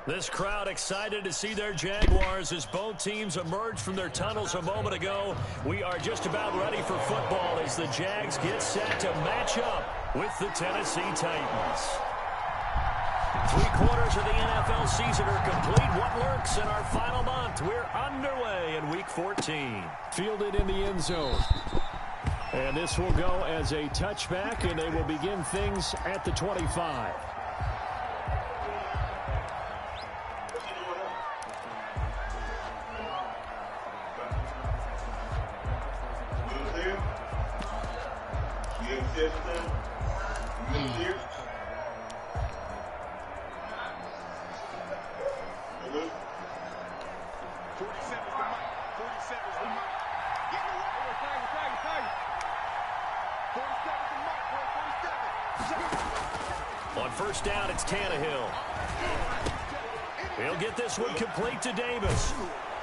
This crowd excited to see their Jaguars as both teams emerge from their tunnels a moment ago. We are just about ready for football as the Jags get set to match up with the Tennessee Titans. 3/4 of the NFL season are complete. What lurks in our final month? We're underway in Week 14. Fielded in the end zone. And this will go as a touchback, and they will begin things at the 25. On first down, it's Tannehill. He'll get this one complete to Davis.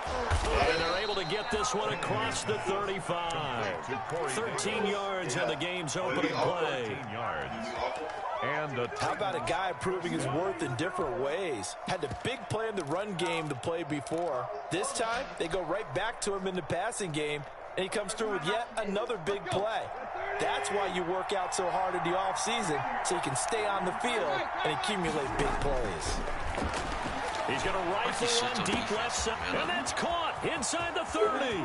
And they're able to get this one across the 35. 13 yards on the game's opening play. How about a guy proving his worth in different ways? Had the big play in the run game the play before. This time, they go right back to him in the passing game, and he comes through with yet another big play. That's why you work out so hard in the offseason, so you can stay on the field and accumulate big plays. He's going to rifle one deep left side, and that's caught inside the 30.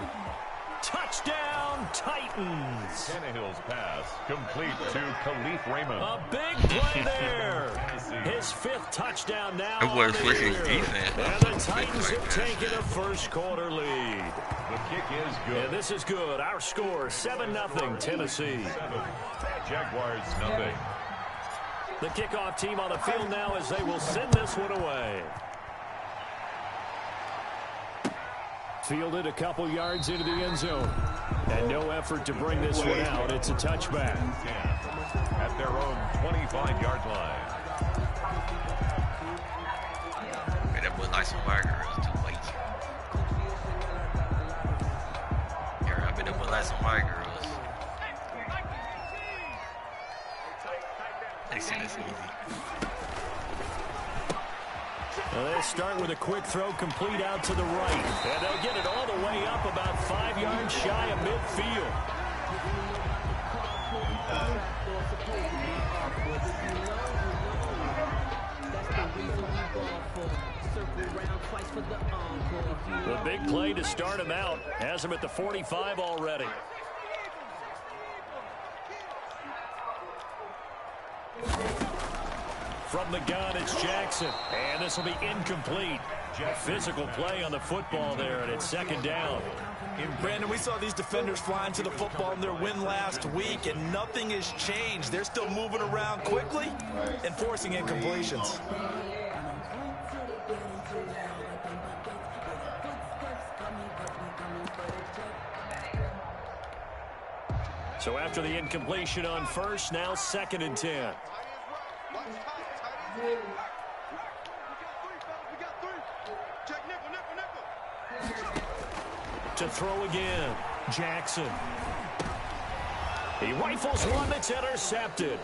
Touchdown, Titans. Tannehill's pass complete to Khalif Raymond. A big play there. His 5th touchdown now. It was switching defense. And the Titans have taken a first-quarter lead. The kick is good. And this is good. Our score, 7-0 Tennessee. Jaguars nothing. The kickoff team on the field now as they will send this one away. Fielded a couple yards into the end zone. And no effort to bring this one out. It's a touchback. At their own 25-yard line. Man, that boy like some white girls too late. Yeah, I bet that boy like some white girls. They said it's easy. Well, they start with a quick throw complete out to the right. And they'll get it all the way up about 5 yards shy of midfield. The big play to start him out. Has him at the 45 already. From the gun, it's Jackson. And this will be incomplete. Physical play on the football there, and it's 2nd down. Brandon, we saw these defenders flying to the football in their win last week, and nothing has changed. They're still moving around quickly and forcing incompletions. So after the incompletion on first, now 2nd and 10. To throw again, Jackson. He rifles one that's intercepted.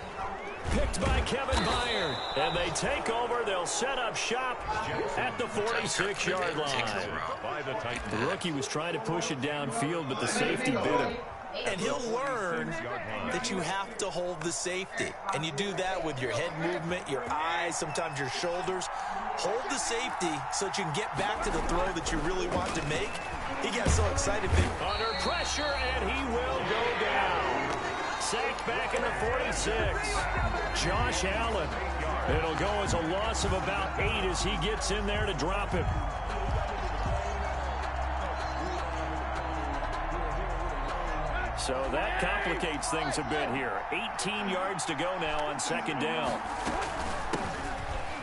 Picked by Kevin Byard. And they take over. They'll set up shop at the 46-yard line. The rookie was trying to push it downfield, but the safety bit him. And he'll learn that you have to hold the safety. And you do that with your head movement, your eyes, sometimes your shoulders. Hold the safety so that you can get back to the throw that you really want to make. He got so excited. Under pressure, and he will go down. Sacked back in the 46. Josh Allen. It'll go as a loss of about 8 as he gets in there to drop him. So that complicates things a bit here. 18 yards to go now on 2nd down.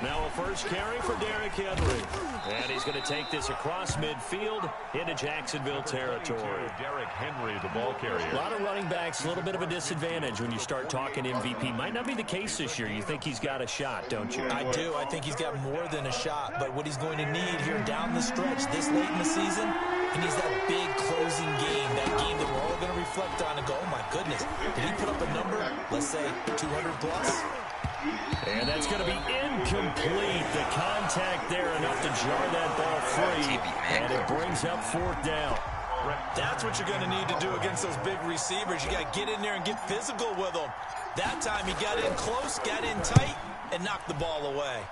Now a first carry for Derrick Henry. And he's going to take this across midfield into Jacksonville territory. Derrick Henry, the ball carrier. A lot of running backs, a little bit of a disadvantage when you start talking MVP. Might not be the case this year. You think he's got a shot, don't you? I do. I think he's got more than a shot. But what he's going to need here down the stretch this late in the season, he needs that big closing game, that game that we're all going to reflect on and go, oh, my goodness, did he put up a number, let's say 200 plus? And that's going to be incomplete. The contact there enough to jar that ball free. And it brings up 4th down. That's what you're going to need to do against those big receivers. You got to get in there and get physical with them. That time he got in close, got in tight, and knocked the ball away.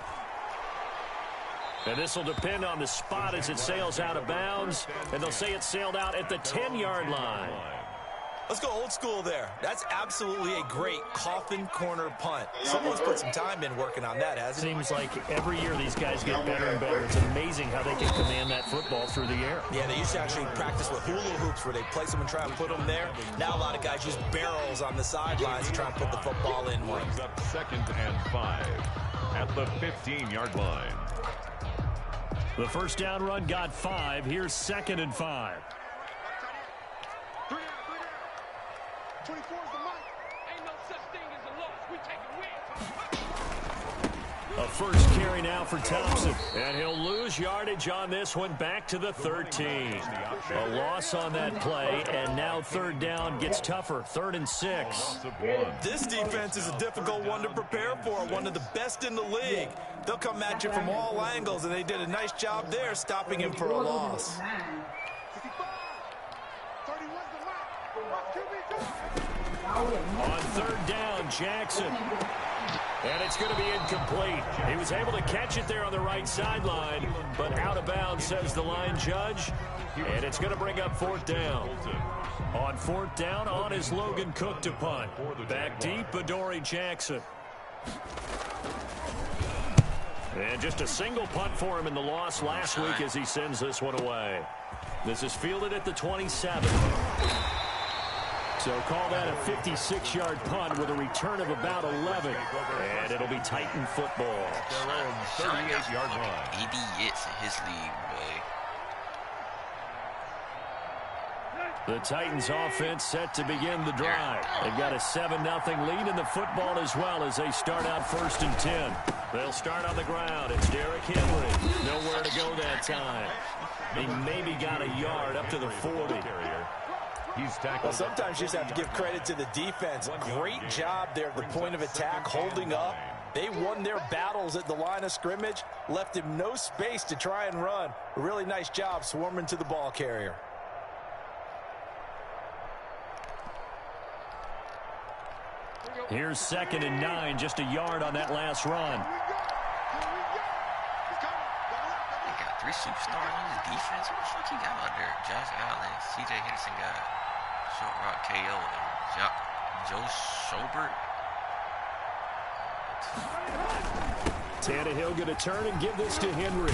And this will depend on the spot as it sails out of bounds. And they'll say it sailed out at the 10-yard line. Let's go old school there. That's absolutely a great coffin corner punt. Someone's put some time in working on that, hasn't he? Seems like every year these guys get better and better. It's amazing how they can command that football through the air. Yeah, they used to actually practice with hula hoops where they place them and try and put them there. Now a lot of guys use barrels on the sidelines to try and put the football in one. Brings up 2nd and 5 at the 15-yard line. The first down run got 5. Here's 2nd and 5. 24 is the mark. Ain't no such thing as a loss. We take a win. A first carry now for Thompson. And he'll lose yardage on this one back to the 13. A loss on that play, and now 3rd down gets tougher. 3rd and 6. This defense is a difficult one to prepare for, one of the best in the league. They'll come at you from all angles, and they did a nice job there stopping him for a loss. 31 is the mark. On 3rd down, Jackson. And it's going to be incomplete. He was able to catch it there on the right sideline, but out of bounds, says the line judge. And it's going to bring up 4th down. On 4th down, on is Logan Cook to punt. Back deep, Adoree Jackson. And just a single punt for him in the loss last week as he sends this one away. This is fielded at the 27. So call that a 56-yard punt with a return of about 11. And it'll be Titan football. 38-yard line. Idiots in his league, boy. The Titans offense set to begin the drive. They've got a 7-0 lead in the football as well as they start out 1st and 10. They'll start on the ground. It's Derrick Henry. Nowhere to go that time. He maybe got a yard up to the 40. He's tackled. Well, sometimes you just have to give credit to the defense. Great job there at the point of attack, holding up. They won their battles at the line of scrimmage, left him no space to try and run. A really nice job swarming to the ball carrier. Here's 2nd and 9, just a yard on that last run. They got 3 superstars on his defense. What the fuck he got out there? Josh Allen, C.J. Henderson got short rock KO, and Joe Schobert. Tannehill going to turn and give this to Henry.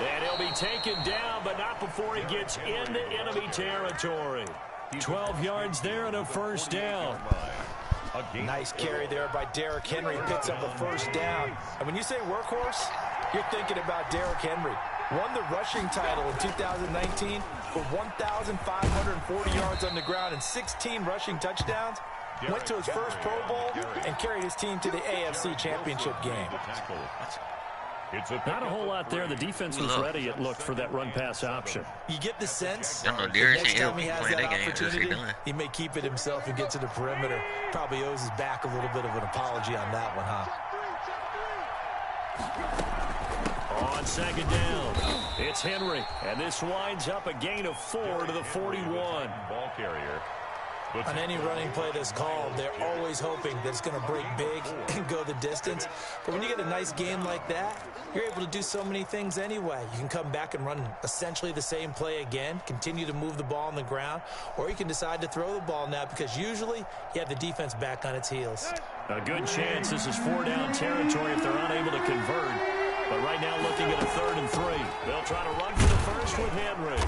And he'll be taken down, but not before he gets into enemy territory. 12 yards there and a 1st down. Nice carry there by Derrick Henry. Picks up a 1st down. And when you say workhorse, you're thinking about Derrick Henry. Won the rushing title in 2019 with 1,540 yards on the ground and 16 rushing touchdowns. Went to his first Pro Bowl and carried his team to the AFC Championship game. Not a whole lot there. The defense was ready, it looked, for that run-pass option. You get the sense I don't know, the Darius next ain't time he has playing that that game, opportunity, he may keep it himself and get to the perimeter. Probably owes his back a little bit of an apology on that one, huh? On 2nd down, it's Henry. And this winds up a gain of 4 to the 41. Ball carrier. On any running play that's called, they're always hoping that it's going to break big and go the distance. But when you get a nice game like that, you're able to do so many things anyway. You can come back and run essentially the same play again, continue to move the ball on the ground, or you can decide to throw the ball now because usually you have the defense back on its heels. A good chance this is 4-down territory if they're unable to convert. But right now looking at a 3rd and 3. They'll try to run for the first with Henry.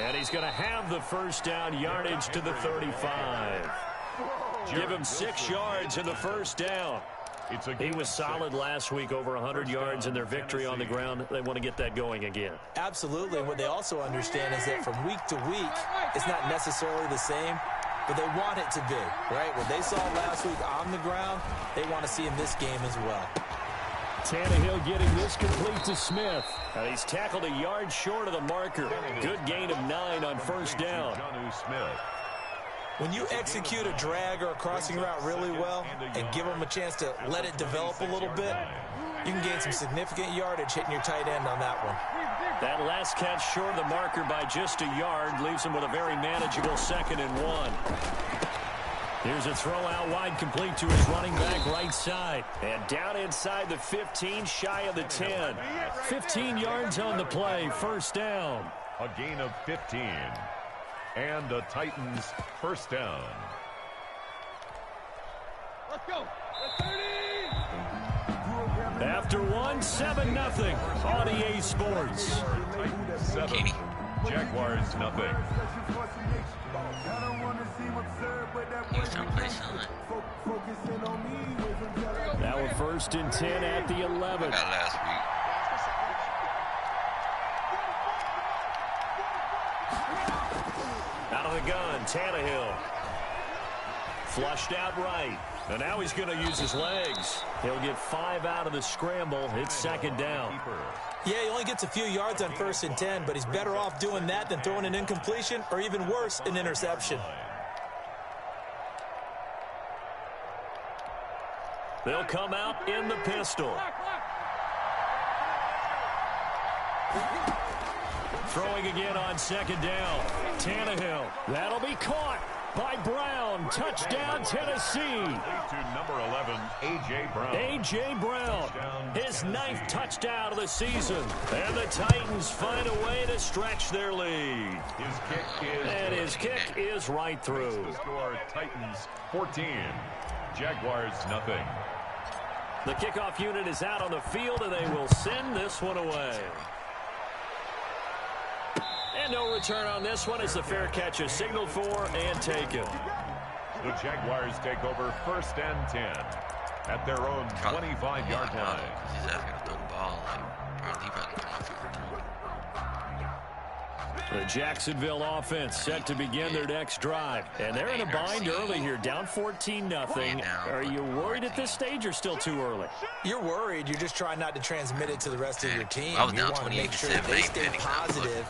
And he's going to have the 1st down, yardage to the 35. Give him 6 yards in the 1st down. He was solid last week, over 100 yards in their victory on the ground. They want to get that going again. Absolutely. And what they also understand is that from week to week, it's not necessarily the same, but they want it to be, right? What they saw last week on the ground, they want to see in this game as well. Tannehill getting this complete to Smith. And he's tackled a yard short of the marker. Good gain of 9 on 1st down. When you execute a drag or a crossing route really well and give them a chance to let it develop a little bit, you can gain some significant yardage hitting your tight end on that one. That last catch short of the marker by just a yard leaves him with a very manageable 2nd and 1. Here's a throw out wide, complete to his running back right side. And down inside the 15, shy of the 10. 15 yards on the play, 1st down. A gain of 15. And the Titans 1st down. Let's go. Let's 30. After 1, 7-0 on EA Sports. Titans 7. Jaguars nothing. He was trying to play something. Now a 1st and 10 at the 11. Got last week. Out of the gun, Tannehill. Flushed out right. And now he's going to use his legs. He'll get 5 out of the scramble. It's 2nd down. Yeah, he only gets a few yards on 1st and 10, but he's better off doing that than throwing an incompletion or even worse, an interception. They'll come out in the pistol. Throwing again on 2nd down. Tannehill. That'll be caught by Brown. Touchdown, Tennessee. To number 11, A.J. Brown. A.J. Brown, his 9th touchdown of the season. And the Titans find a way to stretch their lead. His kick is right through. The score, Titans 14, Jaguars nothing. The kickoff unit is out on the field, and they will send this one away. And no return on this one as the fair catch is signaled for and taken. The Jaguars take over 1st and 10 at their own 25-yard line. He's asking to throw the ball. Like, probably about to come off the throw. The Jacksonville offense set to begin their next drive. And they're in a bind early here, down 14-0. Are you worried at this stage or still too early? You're worried. You're just trying not to transmit it to the rest of your team. I was You down want to make sure 28-7. they stay positive.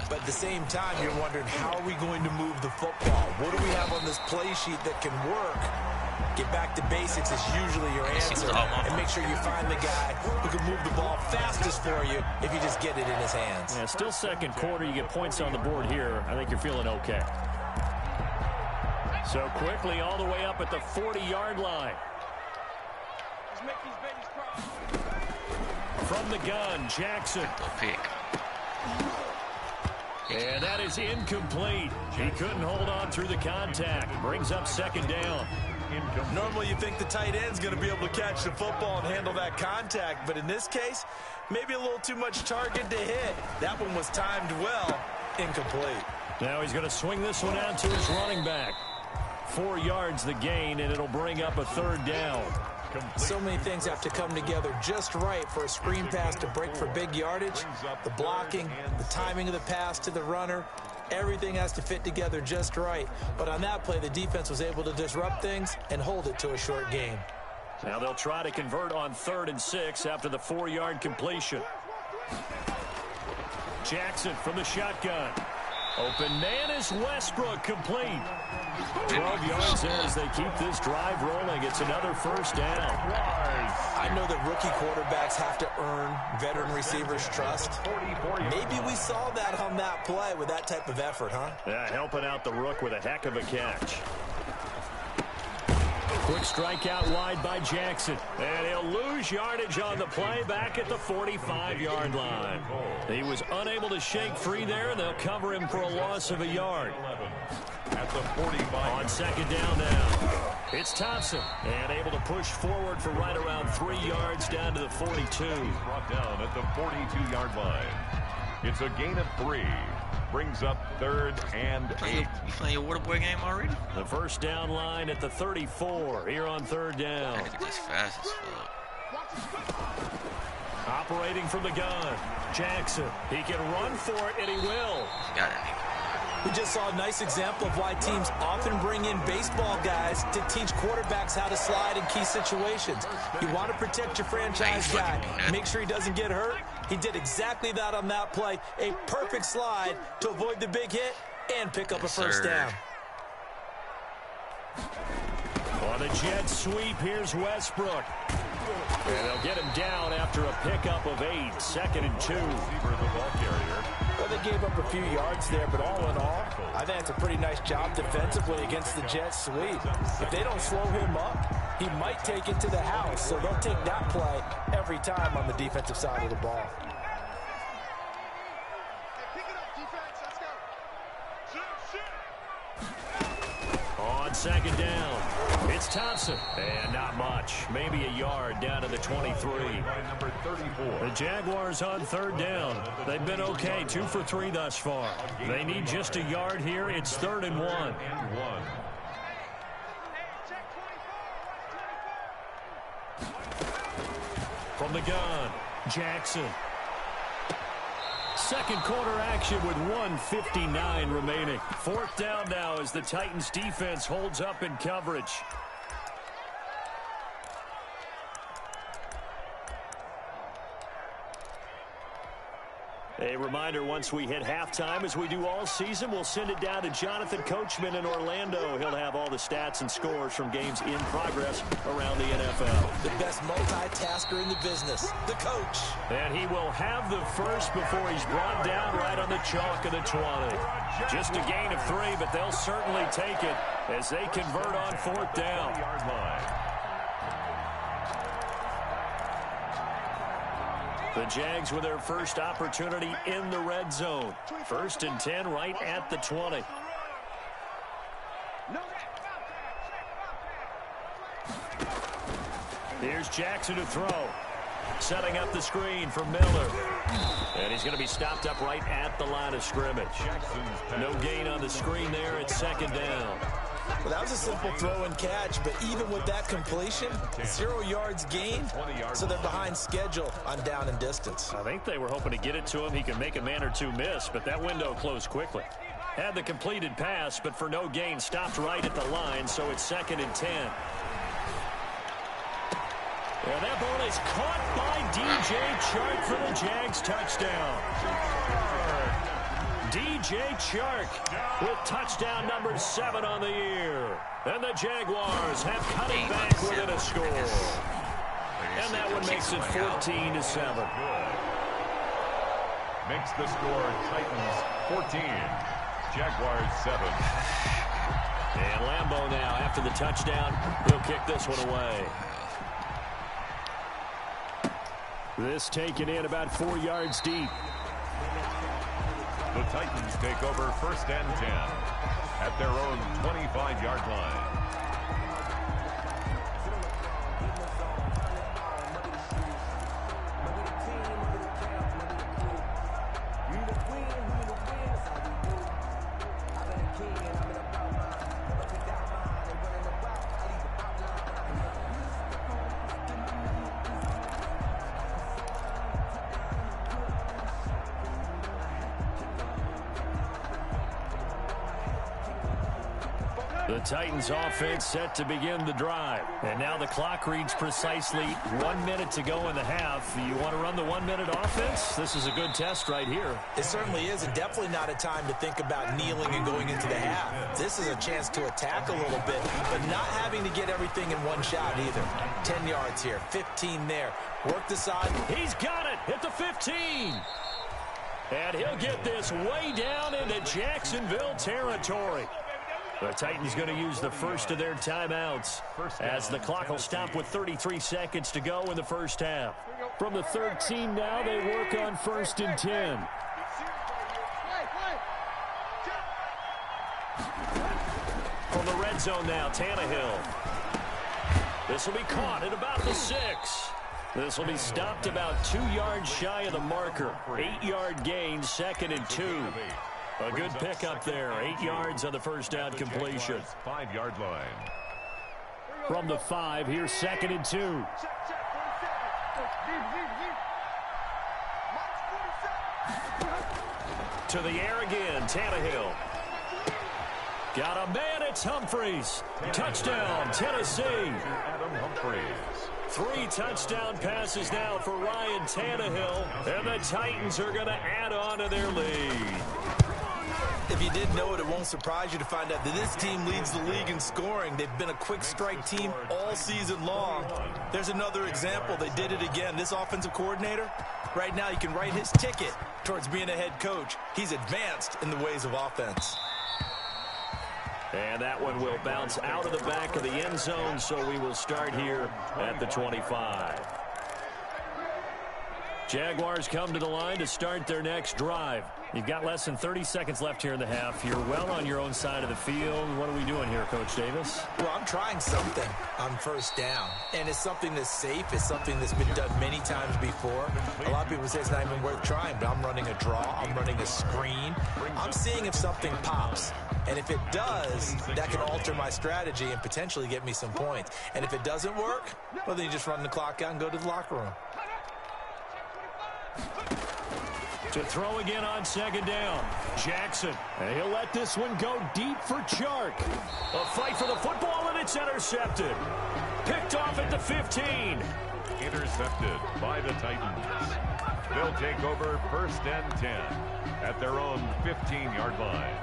But at the same time, you're wondering, how are we going to move the football? What do we have on this play sheet that can work? Get back to basics is usually your answer. And make sure you find the guy who can move the ball fastest for you if you just get it in his hands. Yeah, still 2nd quarter. You get points on the board here. I think you're feeling okay. So quickly all the way up at the 40-yard line. Let's make these babies cry. From the gun, Jackson. Pick. And that is incomplete. He couldn't hold on through the contact. Brings up 2nd down. Normally you think the tight end's going to be able to catch the football and handle that contact, but in this case, maybe a little too much target to hit. That one was timed well. Incomplete. Now he's going to swing this one out to his running back. 4 yards the gain, and it'll bring up a 3rd down. So many things have to come together just right for a screen pass to break for big yardage. The blocking, the timing of the pass to the runner, everything has to fit together just right. But on that play, the defense was able to disrupt things and hold it to a short game. Now they'll try to convert on 3rd and 6 after the 4-yard completion. Jackson from the shotgun. Open man is Westbrook, complete. 12 yards there as they keep this drive rolling. It's another 1st down. I know that rookie quarterbacks have to earn veteran receivers' trust. Maybe we saw that on that play with that type of effort, huh? Yeah, helping out the rook with a heck of a catch. Quick strike out wide by Jackson. And he'll lose yardage on the play back at the 45-yard line. He was unable to shake free there, and they'll cover him for a loss of a yard. At the 45. On 2nd down now. It's Thompson. And able to push forward for right around 3 yards down to the 42. Brought down at the 42-yard line. It's a gain of 3. Brings up 3rd and 8. You playing your water boy game already? The 1st down line at the 34 here on 3rd down. Just fast as fuck. Operating from the gun. Jackson. He can run for it, and he will. Got it. We just saw a nice example of why teams often bring in baseball guys to teach quarterbacks how to slide in key situations. You want to protect your franchise guy. Make sure he doesn't get hurt. He did exactly that on that play. A perfect slide to avoid the big hit and pick up a 1st down. On the jet sweep, here's Westbrook. And they'll get him down after a pickup of 8, 2nd and 2. Well, they gave up a few yards there, but all in all, I think it's a pretty nice job defensively against the jet sweep. If they don't slow him up, he might take it to the house, so they'll take that play every time on the defensive side of the ball. On 2nd down, it's Thompson. And not much. Maybe a yard down to the 23. The Jaguars on 3rd down. They've been okay, 2 for 3 thus far. They need just a yard here. It's 3rd and 1. From the gun, Jackson. Second quarter action with 1:59 remaining. 4th down now as the Titans defense holds up in coverage. A reminder, once we hit halftime, as we do all season, we'll send it down to Jonathan Coachman in Orlando. He'll have all the stats and scores from games in progress around the NFL. The best multitasker in the business, the coach. And he will have the first before he's brought down right on the chalk of the 20. Just a gain of 3, but they'll certainly take it as they convert on 4th down. The Jags with their first opportunity in the red zone. 1st and 10 right at the 20. Here's Jackson to throw. Setting up the screen for Miller. And he's going to be stopped up right at the line of scrimmage. No gain on the screen there at 2nd down. Well, that was a simple throw and catch, but even with that completion, 0 yards gained, so they're behind schedule on down and distance. I think they were hoping to get it to him. He can make a man or two miss, but that window closed quickly. Had the completed pass, but for no gain, stopped right at the line, so it's 2nd and 10. And that ball is caught by DJ Chark for the Jags touchdown. DJ Chark with touchdown number 7 on the year. And the Jaguars have cut it back within a score. And that one makes it 14-7. Makes the score Titans 14, Jaguars 7. And Lambeau now, after the touchdown, he'll kick this one away. This taken in about 4 yards deep. The Titans take over 1st and 10 at their own 25-yard line. The Titans offense set to begin the drive. And now the clock reads precisely 1 minute to go in the half. You want to run the 1 minute offense? This is a good test right here. It certainly is, and definitely not a time to think about kneeling and going into the half. This is a chance to attack a little bit, but not having to get everything in one shot either. 10 yards here, 15 there. Work the side. He's got it at the 15. And he'll get this way down into Jacksonville territory. The Titans going to use the first of their timeouts as the clock will stop with 33 seconds to go in the first half. From the 13 now, they work on 1st and 10. From the red zone now, Tannehill. This will be caught at about the 6. This will be stopped about 2 yards shy of the marker. 8-yard gain, 2nd and 2. A good pickup there. 8 yards on the first down completion. 5-yard line. From the 5, here's 2nd and 2. To the air again, Tannehill. Got a man, it's Humphries. Touchdown, Tennessee. Adam Humphries. 3 touchdown passes now for Ryan Tannehill. And the Titans are going to add on to their lead. If you didn't know it, it won't surprise you to find out that this team leads the league in scoring. They've been a quick strike team all season long. There's another example. They did it again. This offensive coordinator, right now, you can write his ticket towards being a head coach. He's advanced in the ways of offense. And that one will bounce out of the back of the end zone, so we will start here at the 25. Jaguars come to the line to start their next drive. You've got less than 30 seconds left here in the half. You're well on your own side of the field. What are we doing here, Coach Davis? Well, I'm trying something on first down, and it's something that's safe. It's something that's been done many times before. A lot of people say it's not even worth trying, but I'm running a draw. I'm running a screen. I'm seeing if something pops. And if it does, that can alter my strategy and potentially get me some points. And if it doesn't work, well, then you just run the clock out and go to the locker room. To throw again on second down. Jackson. And he'll let this one go deep for Chark. A fight for the football, and it's intercepted. Picked off at the 15. Intercepted by the Titans. They'll take over first and 10 at their own 15-yard line.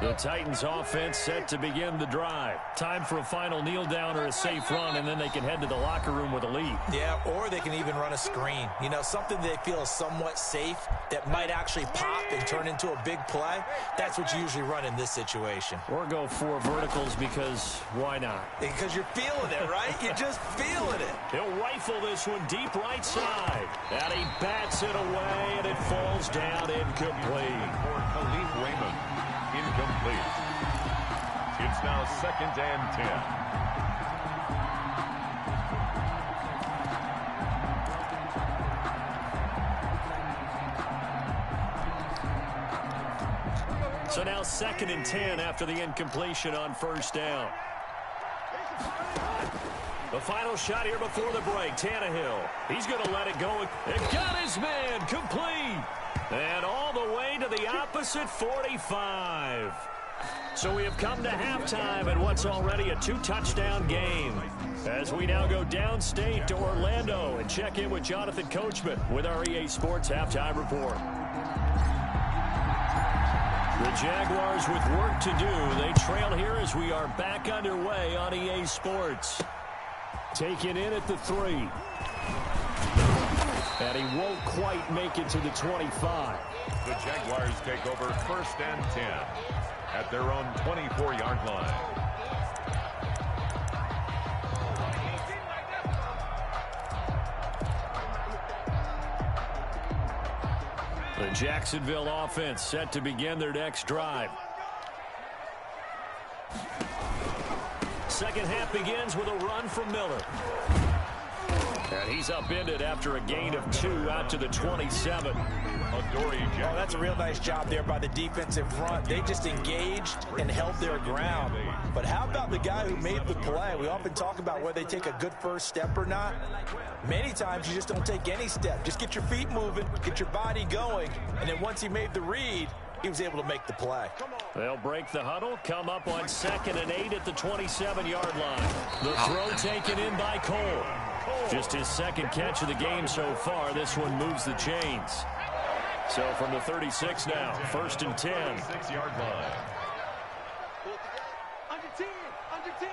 The Titans offense set to begin the drive. Time for a final kneel down or a safe run, and then they can head to the locker room with a lead. Yeah, or they can even run a screen. You know, something they feel is somewhat safe that might actually pop and turn into a big play. That's what you usually run in this situation. Or go for verticals because why not? Because you're feeling it, right? You're just feeling it. He'll rifle this one deep right side. And he bats it away, and it falls down incomplete. For Khalif Raymond. Incomplete. It's now second and 10. So now second and 10 after the incompletion on first down. The final shot here before the break. Tannehill. He's going to let it go. It got his man complete. And all the way to the opposite 45. So we have come to halftime at what's already a two-touchdown game. As we now go downstate to Orlando and check in with Jonathan Coachman with our EA Sports Halftime Report. The Jaguars with work to do. They trail here as we are back underway on EA Sports. Taken in at the 3. And he won't quite make it to the 25. The Jaguars take over first and 10 at their own 24-yard line. The Jacksonville offense set to begin their next drive. Second half begins with a run from Miller. And he's upended after a gain of 2 out to the 27. Oh, that's a real nice job there by the defensive front. They just engaged and held their ground. But how about the guy who made the play? We often talk about whether they take a good first step or not. Many times you just don't take any step. Just get your feet moving, get your body going, and then once he made the read, he was able to make the play. They'll break the huddle, come up on 2nd and 8 at the 27-yard line. The throw taken in by Cole. Just his second catch of the game so far. This one moves the chains. So from the 36 now, 1st and 10. 6-yard line. Under 10, under 10.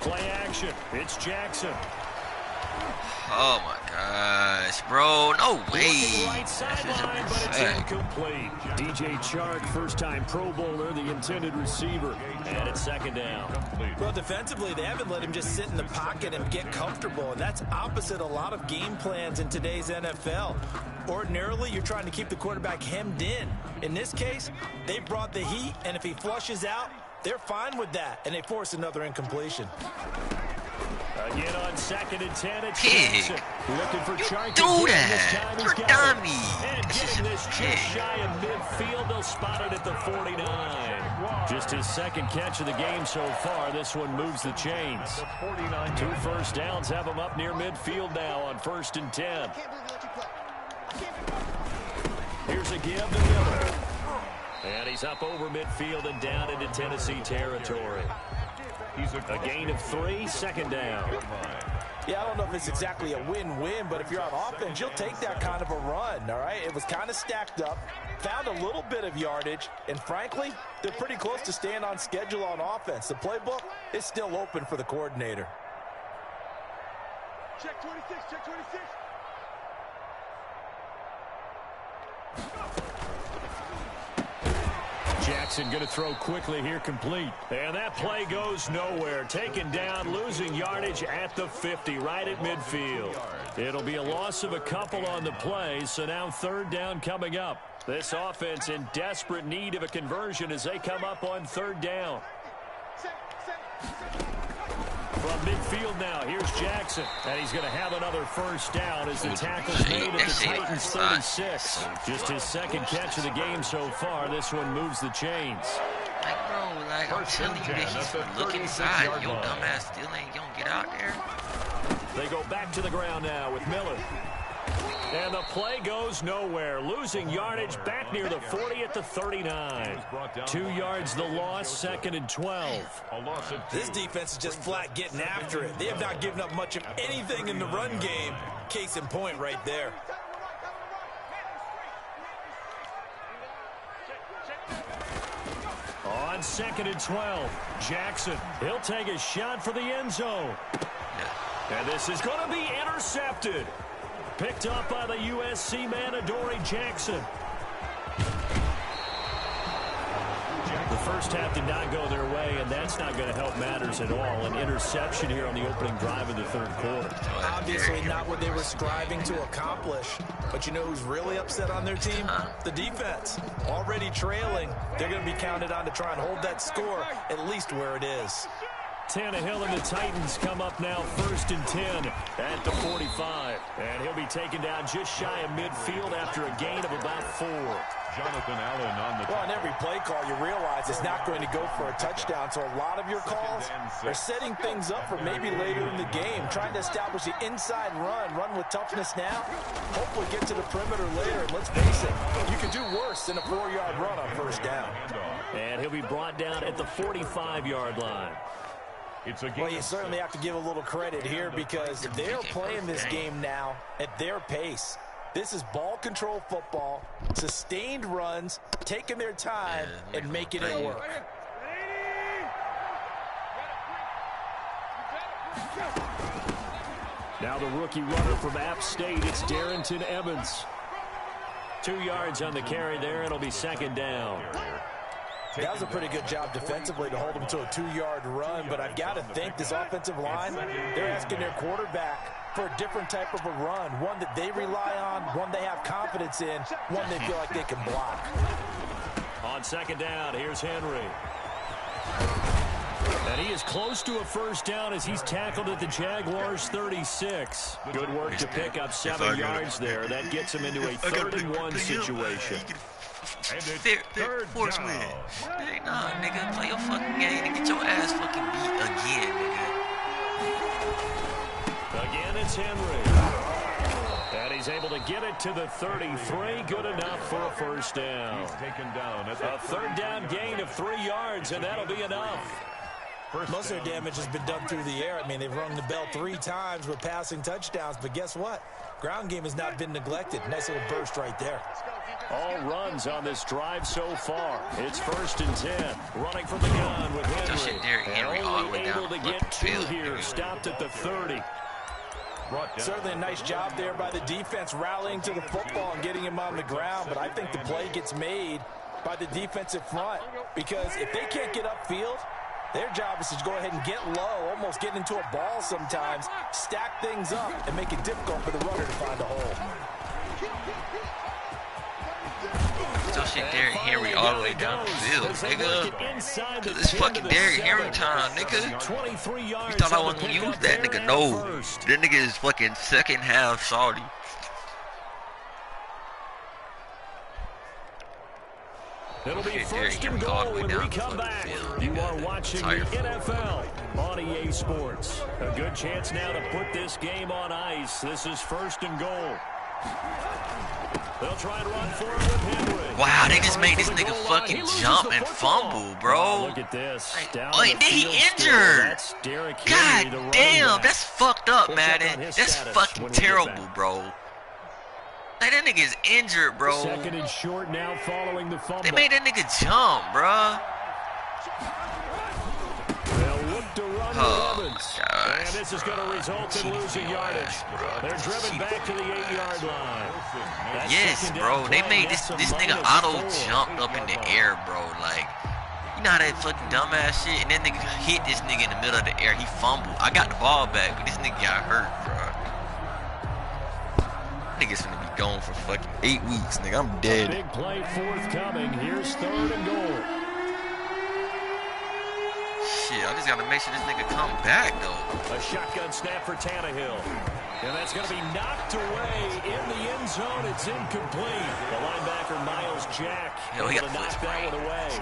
Play action. It's Jackson. Oh my gosh, bro. No way. Right sideline, but it's incomplete. DJ Chark, first-time Pro Bowler, the intended receiver. And it's 2nd down. Well, defensively, they haven't let him just sit in the pocket and get comfortable, and that's opposite a lot of game plans in today's NFL. Ordinarily, you're trying to keep the quarterback hemmed in. In this case, they brought the heat, and if he flushes out, they're fine with that, and they force another incompletion. Again on 2nd and 10, it's Pig. Jackson. Looking for Chark. Do that. You're a dummy. And getting this just shy of midfield. They'll spot it at the 49. Just his second catch of the game so far. This one moves the chains. 2 first downs have him up near midfield now on 1st and 10. Here's a give to Miller. And he's up over midfield and down into Tennessee territory. A gain of 3, second down. Yeah, I don't know if it's exactly a win-win, but if you're on offense, you'll take that kind of a run, all right? It was kind of stacked up, found a little bit of yardage, and frankly, they're pretty close to staying on schedule on offense. The playbook is still open for the coordinator. Check 26, check 26. Jackson going to throw quickly here, complete. And that play goes nowhere. Taken down, losing yardage at the 50, right at midfield. It'll be a loss of a couple on the play, so now third down coming up. This offense in desperate need of a conversion as they come up on third down. From midfield now, here's Jackson. And he's going to have another first down as the tackle's made at the Titans 36. Just his second catch of the game so far. This one moves the chains. Like, bro, like, I'm telling you that he's looking inside. Yo, dumbass still ain't gonna get out there. They go back to the ground now with Miller. And the play goes nowhere. Losing yardage back near the 40 at the 39. 2 yards the loss, second and 12. This defense is just flat getting after it. They have not given up much of anything in the run game. Case in point right there. On second and 12, Jackson. He'll take a shot for the end zone. And this is going to be intercepted. Picked up by the USC man, Adoree Jackson. The first half did not go their way, and that's not going to help matters at all. An interception here on the opening drive of the third quarter. Obviously not what they were striving to accomplish. But you know who's really upset on their team? The defense. Already trailing. They're going to be counted on to try and hold that score at least where it is. Tannehill and the Titans come up now first and 10 at the 45. And he'll be taken down just shy of midfield after a gain of about 4. Jonathan Allen on the Well, on every play call, you realize it's not going to go for a touchdown. So a lot of your calls are setting things up for maybe later in the game, trying to establish the inside run with toughness now, hopefully get to the perimeter later. And let's face it, you can do worse than a 4-yard run on first down. And he'll be brought down at the 45-yard line. Well, you certainly have to give a little credit here because they're playing this game now at their pace. This is ball control football, sustained runs, taking their time, and making it work. Now the rookie runner from App State, it's Darrington Evans. 2 yards on the carry there. It'll be second down. That was a pretty good job defensively to hold them to a 2-yard run, but I've got to think this offensive line, they're asking their quarterback for a different type of a run, one that they rely on, one they have confidence in, one they feel like they can block. On second down, here's Henry. And he is close to a first down as he's tackled at the Jaguars 36. Good work to pick up 7 yards there. That gets him into a 3rd-and-1 situation. Third force win. Hey, nah, nigga, play your fucking game and get your ass fucking beat again, nigga. Again, it's Henry. And he's able to get it to the 33. Good enough for a first down. He's taken down at a 3rd down gain of 3 yards, and that'll be enough. Most of their damage has been done through the air. I mean, they've rung the bell 3 times with passing touchdowns, but guess what? Ground game has not been neglected. Nice little burst right there. All runs on this drive so far. It's 1st and 10. Running from the gun with Henry. And only able to get 2 here. Stopped at the 30. Certainly a nice job there by the defense rallying to the football and getting him on the ground, but I think the play gets made by the defensive front because if they can't get upfield, their job is to go ahead and get low, almost get into a ball sometimes, stack things up, and make it difficult for the runner to find a hole. Still shit Derrick Henry all the way down the field, nigga. Cause it's fucking Derrick Henry time, nigga. You thought I wasn't gonna use that nigga? No. That nigga is fucking second half salty. It'll be 1st and goal when we come back. You are watching the NFL on EA Sports. A good chance now to put this game on ice. This is 1st and goal. They'll try and run for it with Henry. Wow, they just made this nigga fucking jump and fumble, bro. Oh, look at this. Oh, and then he injured. God damn, that's fucked up, Madden. That's fucking terrible, bro. Like, that nigga is injured, bro. Second and short now following the fumble. They made that nigga jump, bro. They'll look to run Oh, Evans. gosh, And this is going to result in losing yardage. They're driven back to the 8-yard line. That Yes, bro. They made this nigga auto jumped up in the air, bro. Like, you know how that fucking dumbass shit? And then nigga hit this nigga in the middle of the air. He fumbled. I got the ball back, but this nigga got hurt, bro. Nigga's gonna be gone for fucking 8 weeks, nigga. I'm dead. Big play forthcoming. Here's 3rd and goal. Shit, I just gotta make sure this nigga come back, though. A shotgun snap for Tannehill. And that's going to be knocked away in the end zone. It's incomplete. The linebacker, Miles Jack, Yo, he able got to knock foot that one away.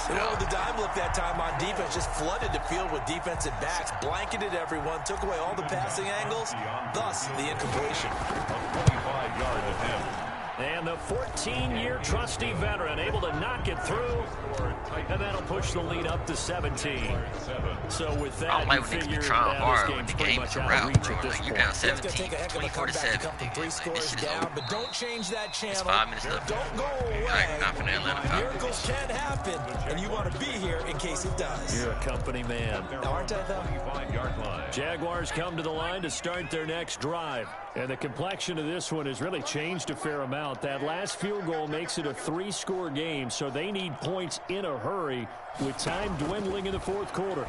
You know, the dime look that time on defense just flooded the field with defensive backs, blanketed everyone, took away all the passing angles, thus the incompletion. 25-yard attempt. And the 14-year trusty veteran able to knock it through. And that'll push the lead up to 17. So with that, I don't like you when niggas be figure trying hard this when game's the pretty game much is a out of route, reach bro. at this Like, you point. down It's going to 17, take a heck of a 24 to comeback to 7. come from 3 Like, this scores shit is down, over, but bro. don't change that channel. It's 5 minutes left. Don't go Like, not away. finna Atlanta Falcons. Miracles can happen, and you want to be here in case it does. You're a company man. Now, aren't I, though? 25-yard line. Jaguars come to the line to start their next drive. And the complexion of this one has really changed a fair amount. That last field goal makes it a 3-score game, so they need points in a hurry with time dwindling in the 4th quarter.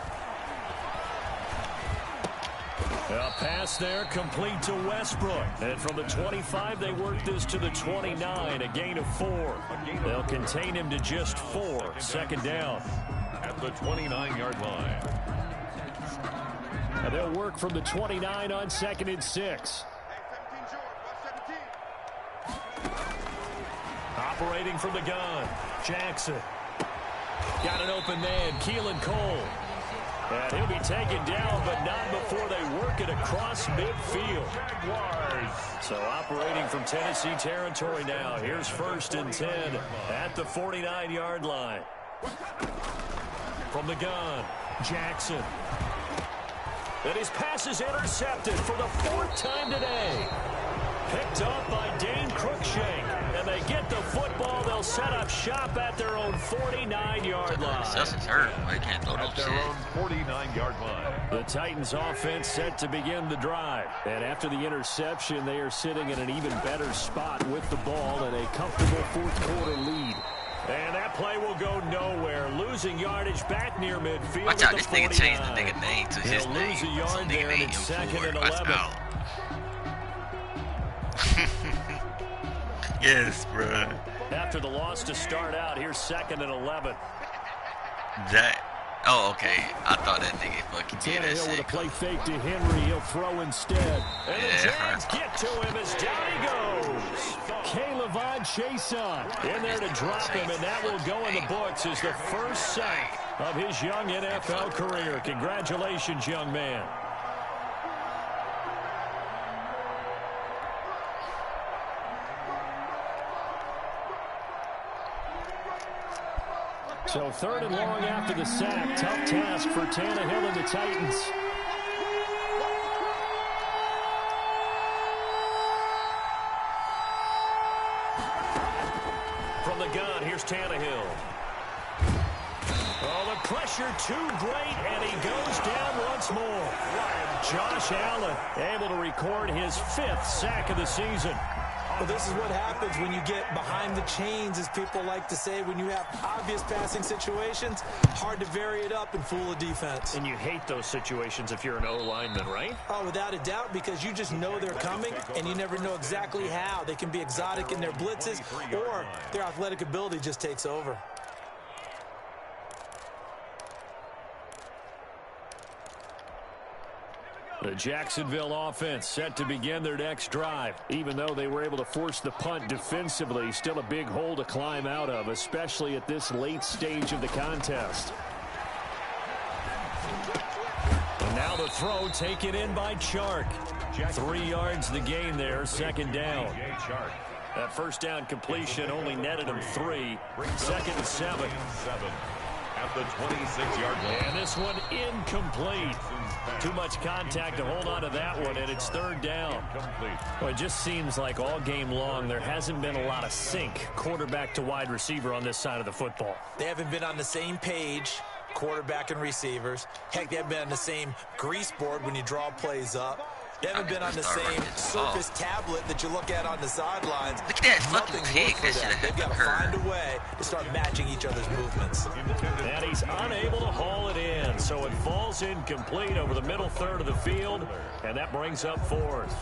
A pass there complete to Westbrook. And from the 25, they work this to the 29, a gain of 4. They'll contain him to just 4. 2nd down. At the 29-yard line. And they'll work from the 29 on 2nd and 6. Operating from the gun, Jackson. Got an open man, Keelan Cole. And he'll be taken down, but not before they work it across midfield. So operating from Tennessee territory now. Here's 1st and 10 at the 49-yard line. From the gun, Jackson. And his pass is intercepted for the 4th time today. Picked up by Dane Cruikshank. And they get the football. They'll set up shop at their own 49-yard line. Justin's hurt. They can't throw no At their shit. own 49-yard line. The Titans offense set to begin the drive. And after the interception, they are sitting in an even better spot with the ball and a comfortable 4th quarter lead. And that play will go nowhere. Losing yardage back near midfield. Watch out, this nigga changed the nigga name to his He'll name. lose a yard Some there, nigga and named it's him 2nd and for. Watch 11. out. Yes, bro. After the loss to start out, here's 2nd and 11. That. Oh, okay. I thought that nigga fucking did that Tannehill with a shit. play fake to Henry. He'll throw instead. And the Yeah. Jags get to him as down he goes. Caleb Chason in there to drop him, and that will go in the books as the first sack of his young NFL career. Congratulations, young man. So 3rd and long after the sack. Tough task for Tannehill and the Titans. From the gun, here's Tannehill. Oh, the pressure too great, and he goes down once more. Josh Allen able to record his 5th sack of the season. Well, this is what happens when you get behind the chains, as people like to say. When you have obvious passing situations, hard to vary it up and fool a defense. And you hate those situations if you're an O-lineman, right? Oh, without a doubt, because you just know they're coming, and you never know exactly how. They can be exotic in their blitzes, or their athletic ability just takes over. The Jacksonville offense set to begin their next drive. Even though they were able to force the punt defensively, still a big hole to climb out of, especially at this late stage of the contest. And now Now the throw taken in by Chark. 3 yards the gain there, second down. That first down completion only netted him 3. Second and 7. At the 26-yard line. And this one incomplete. Too much contact to hold on to that one, and it's third down. Well, it just seems like all game long there hasn't been a lot of sync quarterback to wide receiver on this side of the football. They haven't been on the same page, quarterback and receivers. Heck, they haven't been on the same grease board when you draw plays up. They haven't been on the same surface tablet that you look at on the sidelines. Look at that fucking pick. That should have They've got to find a way to start matching each other's movements. And he's unable to haul it in, so it falls incomplete over the middle third of the field, and that brings up fourth.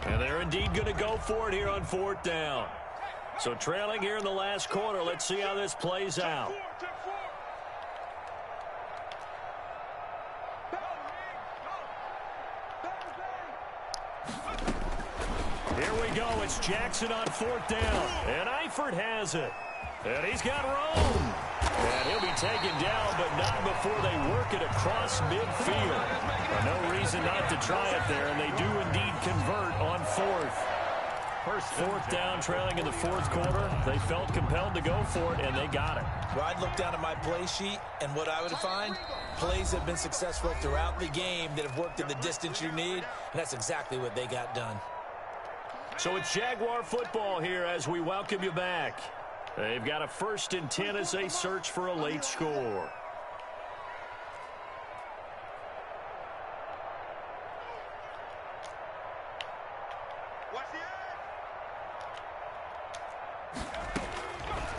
And they're indeed going to go for it here on fourth down. So trailing here in the last quarter, let's see how this plays out. Here we go. It's Jackson on fourth down. And Eifert has it. And he's got room. And he'll be taken down, but not before they work it across midfield. No reason not to try it there, and they do indeed convert on fourth. Fourth down, trailing in the fourth quarter. They felt compelled to go for it, and they got it. Well, I'd look down at my play sheet, and what I would find, plays have been successful throughout the game that have worked in the distance you need, and that's exactly what they got done. So it's Jaguar football here as we welcome you back. They've got a 1st and 10 as they search for a late score.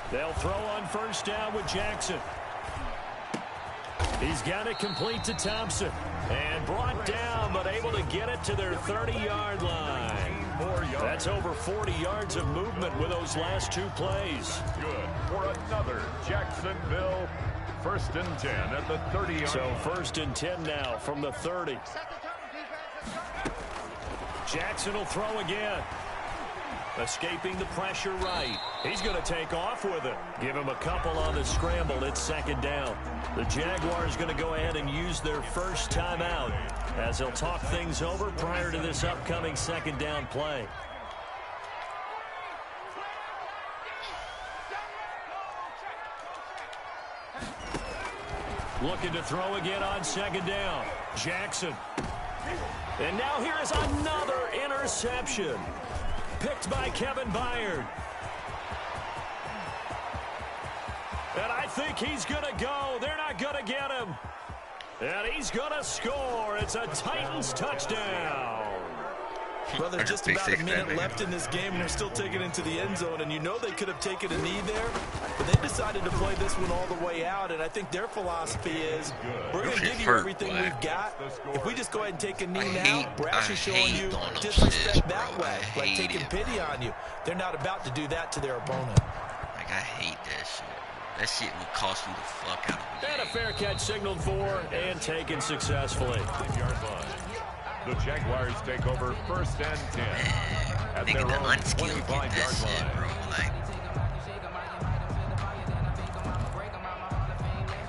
They'll throw on first down with Jackson. He's got it complete to Thompson. And brought down, but able to get it to their 30-yard line. That's over 40 yards of movement with those last 2 plays. Good for another Jacksonville 1st and 10 at the 30-yard So line. 1st and 10 now from the 30. Jackson will throw again. Escaping the pressure right. He's going to take off with it. Give him a couple on the scramble. It's 2nd down. The Jaguars going to go ahead and use their first timeout as they'll talk things over prior to this upcoming 2nd down play. Looking to throw again on 2nd down. Jackson. And now here is another interception. Picked by Kevin Byard. And I think he's going to go. They're not going to get him. And he's going to score. It's a Titans touchdown. Well, there's just about a minute left in this game, and they're still taking it into the end zone. And you know they could have taken a knee there, but they decided to play this one all the way out. And I think their philosophy is, we're going to give you everything we've got. If we just go ahead and take a knee now, we're actually showing you disrespect that way, like taking pity on you. They're not about to do that to their opponent. Like, I hate that shit. That shit will cost you the fuck out of me. And a fair catch signaled for and taken successfully. 5-yard line. The Jaguars take over 1st and 10 at Nigga, their the own unskilled get that 25-yard shit, line. bro. Like,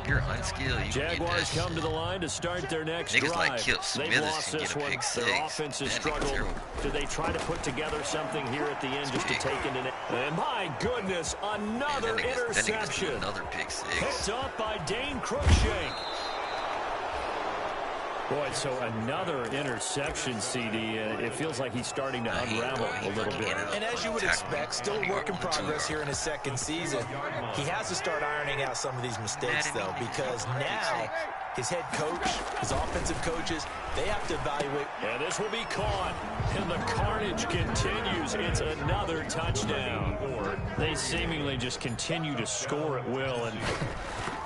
you're unskilled. You Jaguars get come to the line to start their next Niggas drive. like Kip They've Smithers lost can this get a one. pick Their 6. offense has That nigga struggled. terrible. Do they try to put together something here at the end just to take it in? And my goodness, another That nigga's interception. another pick 6. Picked up by Dane Cruikshank. Boy, so another interception, CD. It feels like he's starting to unravel a little bit. And as you would expect, still a work in progress here in his 2nd season. He has to start ironing out some of these mistakes, though, because now his head coach, his offensive coaches, they have to evaluate. And this will be caught. And the carnage continues. It's another touchdown. They seemingly just continue to score at will. And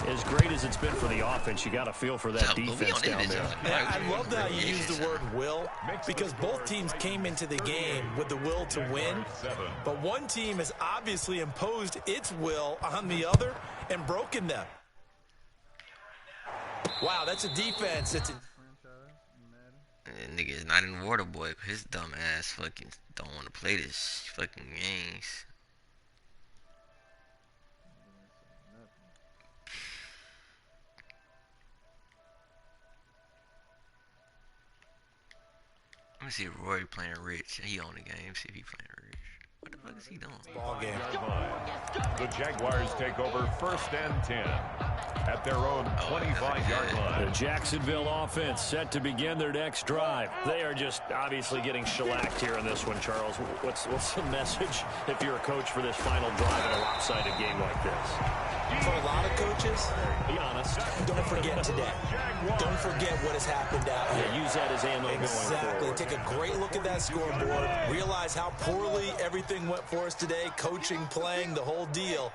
as great as it's been for the offense, you got to feel for that defense down there. And I love how you use the word will, because both teams came into the game with the will to win, but one team has obviously imposed its will on the other and broken them. Wow, that's a defense. It's a Nigga is not in Waterboy. His dumb ass fucking don't want to play this fucking games. Let me see if Roy playing Rich. He on the game. See if he playing Rich. What the fuck is he doing? Ball game. The Jaguars take over 1st and 10 at their own 25-yard line. The Jacksonville offense set to begin their next drive. They are just obviously getting shellacked here in this one, Charles. What's the message if you're a coach for this final drive in a lopsided game like this? For a lot of coaches, Be honest. don't forget today. Don't forget what has happened out here. Yeah, use that as ammo going Exactly. forward. Take a great look at that scoreboard. Realize how poorly everything went for us today. Coaching, playing, the whole deal.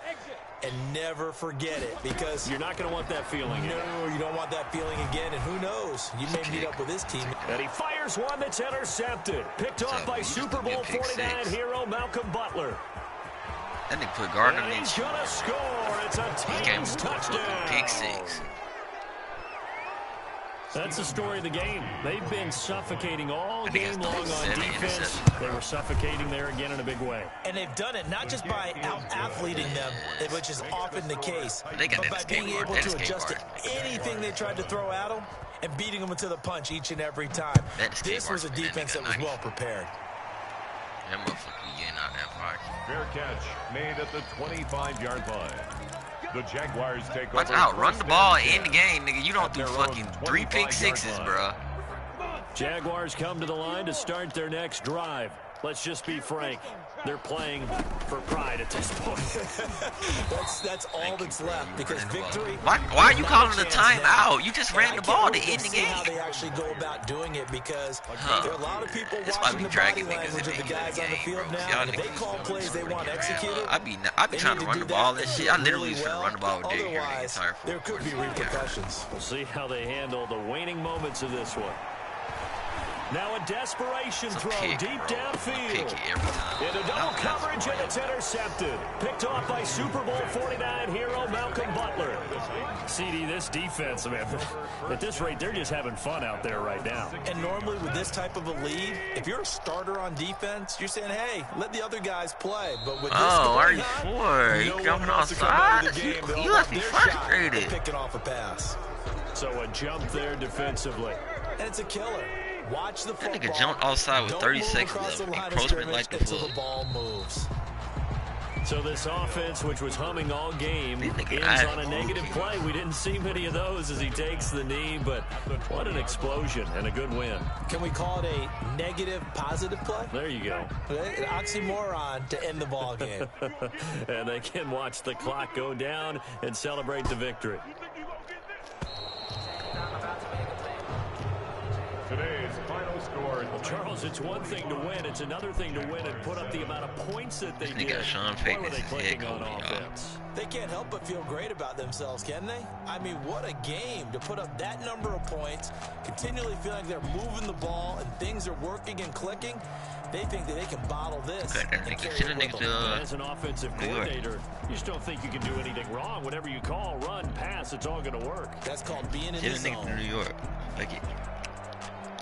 And never forget it, because You're not going to want that feeling again. no, you don't want that feeling again. And who knows? You may meet up with this team. And he fires one that's intercepted. Picked off by Super Bowl 49 hero Malcolm Butler. That nigga put Gardner And in. he's going to score. It's a He came Titans with a fucking touchdown. pick 6. That's the story of the game. They've been suffocating all I think game it's long on 37 defense. interceptions. They were suffocating there again in a big way. And they've done it not just by out-athleting them, which is often the case, They got but that by being skateboard. able That to skateboard. adjust to anything they tried to throw at them and beating them into the punch each and every time. That This was a skateboard, defense that that was nigga well prepared. That motherfucker be getting out that far. Fair catch made at the 25-yard line. The Jaguars take Watch over. out. Run the 1st ball and 10 in the game, nigga. You don't do their own fucking 3 pick 25-yard 6s, line. bro. Jaguars come to the line to start their next drive. Let's just be frank. They're playing for pride at this point. That's all that's left, because victory... Why are you calling the timeout? You just ran the ball to end the see how game. they actually go about doing it, because there are a lot of people That's why watching we the body dragging niggas language in of the the guys on the game, field bro. now. Y'all And if they niggas call plays they want executed, I be they trying need to run do the ball that and shit. I literally really used to well. run the ball with Derrick Henry the Otherwise, entire there could be fourth quarter. repercussions. We'll see how they handle the waning moments of this one. Now a desperation throw Pick, deep bro. downfield. Pick it every time. Into double coverage, and it's intercepted. Picked off by Super Bowl 49 hero Malcolm Butler. CD, this defense, man, at this rate, they're just having fun out there right now. And normally with this type of a lead, if you're a starter on defense, you're saying, hey, let the other guys play. But with this Are going you on, for? no You one jumping wants to come out outside? of the game. They all You got must be their shot frustrated. at picking off a pass. So a jump there defensively. And it's a killer. Watch the football. That nigga jumped outside with Don't 30 move seconds across left. the line of Encroachment scrimmage like the until fuck. the ball moves. So this offense, which was humming all game, These niggas ends ass. on a negative play. We didn't see many of those as he takes the knee, but what an explosion and a good win. Can we call it a negative positive play? There you go. An oxymoron to end the ball game. And they can watch the clock go down and celebrate the victory. Today's final score. Charles, it's one thing to win. It's another thing to win and put up the amount of points that they This nigga did. Sean Boy, Payton were is they his clicking head on coach, y'all. offense. They can't help but feel great about themselves, can they? I mean, what a game to put up that number of points, continually feel like they're moving the ball and things are working and clicking. They think that they can bottle this Okay, that and nigga, carry send it the with nigga them. And as an offensive New York. coordinator, you just don't think you can do anything wrong. Whatever you call, run, pass, it's all going to work. That's called being in Send the the nigga to zone. New York. Fuck it.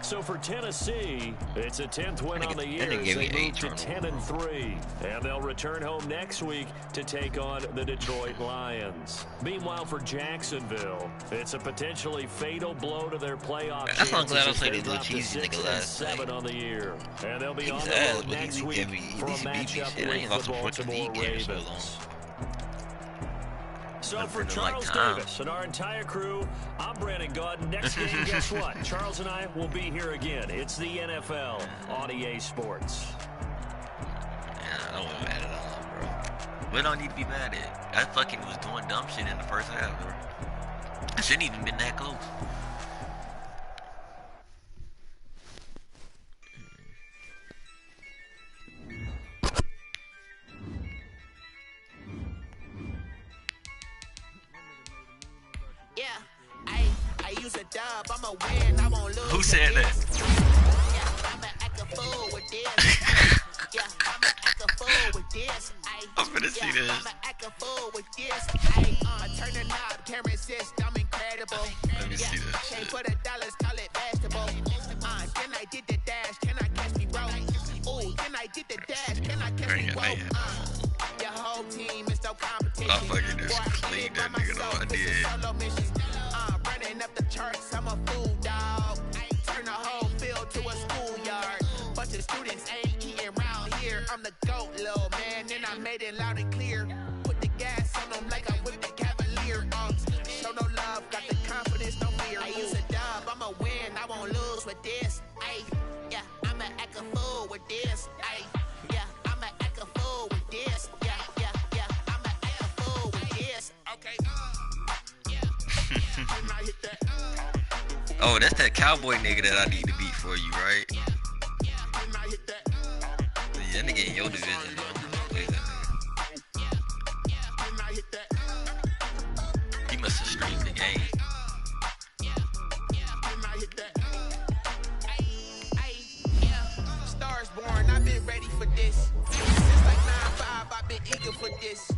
So for Tennessee, it's a 10th win on the year That nigga as gave they me move to 8 10-3. And they'll return home next week to take on the Detroit Lions. Meanwhile, for Jacksonville, it's a potentially fatal blow to their playoff That's why I'm chances glad I as played they the little drop to cheesy nigga 6-7 last on the year. And they'll be He on was the ass, road but next he week gave me- for a he beat me matchup shit. I ain't with lost the a fucking Baltimore league game so long. Ravens. So I've for been in, like, Charles time. Davis and our entire crew, I'm Brandon Gauden. Next game, guess what? Charles and I will be here again. It's the NFL on EA Sports. Yeah, I wasn't mad at all, bro. We don't need to be mad at. I fucking was doing dumb shit in the first half, bro. I shouldn't even been that close. Yeah, I use a dub, I'm a win, I won't lose. Who said that? Yeah, I'ma act a fool with this. Yeah, I'ma act a fool with this. I'm finna see this. I'ma act a fool with this. I turn the knob, camera system incredible. Let me see this Can't shit. put a dollars, call it basketball. Then I did the dash, can I catch me, bro? Ooh, then I did the dash, can I catch Bring me, it, bro? man. Your whole team is no competition. I fucking just Boy, I cleaned did it that by nigga, myself, though, I this is did. solo mission. Running up the charts, I'm a fool, dog. Turn the whole field to a schoolyard. it loud and clear. Put the gas on them like I whipped the Cavalier. Show no love, got the confidence, no fear. I use a dub, I'ma win, I won't lose with this. Ay, yeah, I'ma act a fool with this. Ay, yeah, I'ma act a fool with this. Yeah, yeah, yeah, I'ma act a fool with this. Okay, Oh, that's that cowboy nigga that I need to beat for you, right? Yeah, that nigga in your division, though. Play that nigga. He must have streamed the game. Stars born, I've been ready for this. Since like 9-5, I've been eager for this.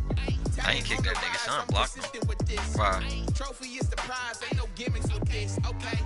I ain't kicked that nigga, son. Blocked him. Why? Trophy is the prize, ain't no gimmicks with this. Okay.